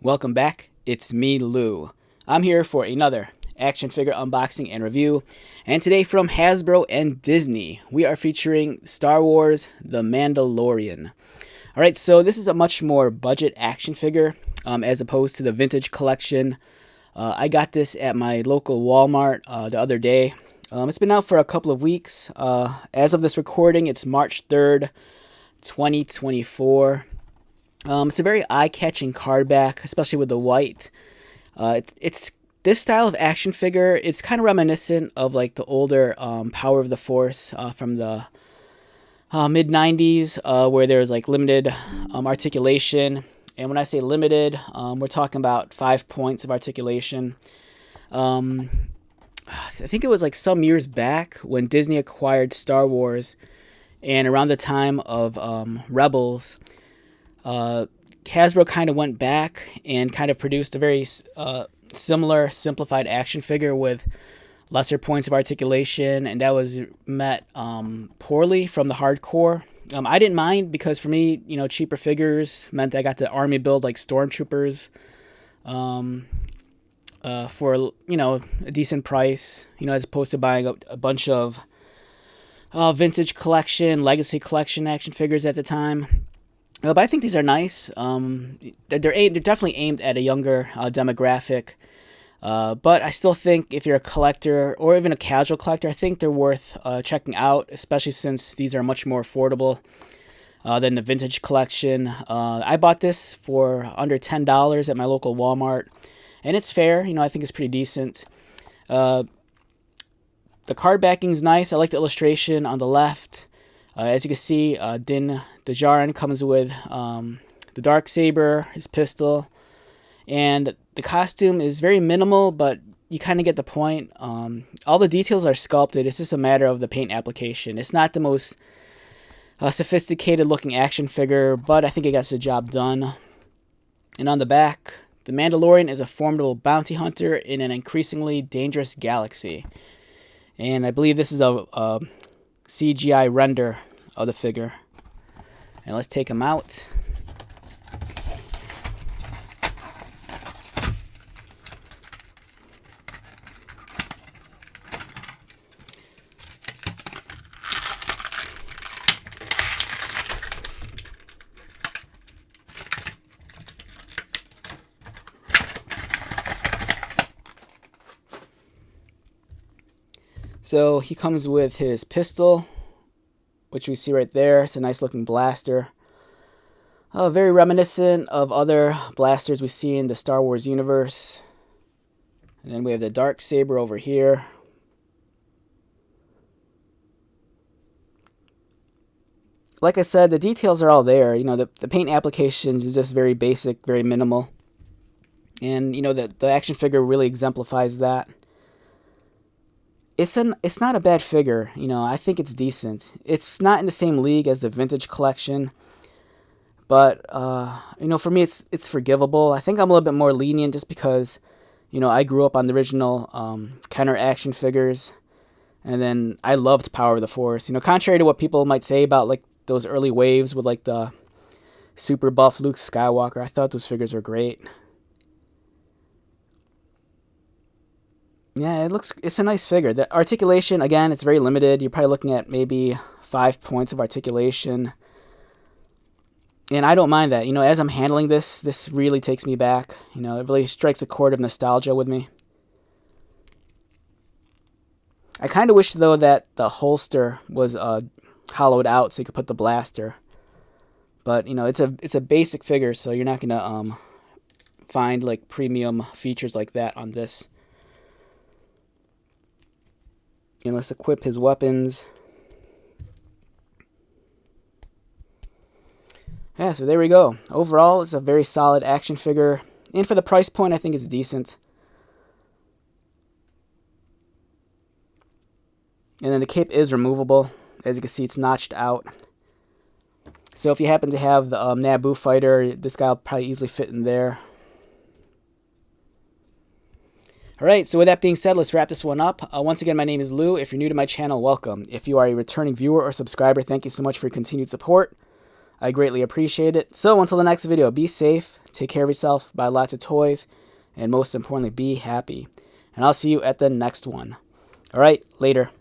Welcome back, it's me, Lou. I'm here for another action figure unboxing and review, and today from Hasbro and Disney, we are featuring Star Wars The Mandalorian. Alright, so this is a much more budget action figure as opposed to the vintage collection. I got this at my local Walmart the other day. It's been out for a couple of weeks. As of this recording, it's March 3rd, 2024. It's a very eye-catching card back, especially with the white. It's this style of action figure. It's kind of reminiscent of like the older Power of the Force from the mid 90s, where there's like limited articulation. And when I say limited, we're talking about 5 points of articulation. I think it was like some years back when Disney acquired Star Wars, and around the time of Rebels. Hasbro kind of went back and kind of produced a very similar simplified action figure with lesser points of articulation, and that was met poorly from the hardcore. I didn't mind because for me, cheaper figures meant I got to army build like stormtroopers for a decent price, as opposed to buying a bunch of vintage collection, legacy collection action figures at the time. But I think these are nice. They're definitely aimed at a younger demographic. But I still think if you're a collector or even a casual collector, I think they're worth checking out, especially since these are much more affordable than the vintage collection. I bought this for under $10 at my local Walmart, and it's fair. I think it's pretty decent. The card backing is nice. I like the illustration on the left. As you can see, Din Djarin comes with the Darksaber, his pistol, and the costume is very minimal, but you kind of get the point. All the details are sculpted. It's just a matter of the paint application. It's not the most sophisticated looking action figure, but I think it gets the job done. And on the back, the Mandalorian is a formidable bounty hunter in an increasingly dangerous galaxy. And I believe this is a CGI render of the figure. And let's take him out. So he comes with his pistol, which we see right there. It's a nice looking blaster. Very reminiscent of other blasters we see in the Star Wars universe. And then we have the Darksaber over here. Like I said, the details are all there. The paint applications is just very basic, very minimal. And, the action figure really exemplifies that. It's not a bad figure. I think it's decent. It's not in the same league as the vintage collection, but for me it's forgivable. I think I'm a little bit more lenient just because I grew up on the original Kenner action figures, and then I loved Power of the Force. Contrary to what people might say about like those early waves with like the super buff Luke Skywalker, I thought those figures were great. Yeah, it's a nice figure. The articulation, again, it's very limited. You're probably looking at maybe 5 points of articulation. And I don't mind that. As I'm handling this really takes me back. It really strikes a chord of nostalgia with me. I kind of wish, though, that the holster was hollowed out so you could put the blaster. But, it's a basic figure, so you're not going to find, like, premium features like that on this. And let's equip his weapons. Yeah, so there we go. Overall, it's a very solid action figure. And for the price point, I think it's decent. And then the cape is removable. As you can see, it's notched out. So if you happen to have the Naboo fighter, this guy will probably easily fit in there. Alright, so with that being said, let's wrap this one up. Once again, my name is Lou. If you're new to my channel, welcome. If you are a returning viewer or subscriber, thank you so much for your continued support. I greatly appreciate it. So until the next video, be safe, take care of yourself, buy lots of toys, and most importantly, be happy. And I'll see you at the next one. All right, later.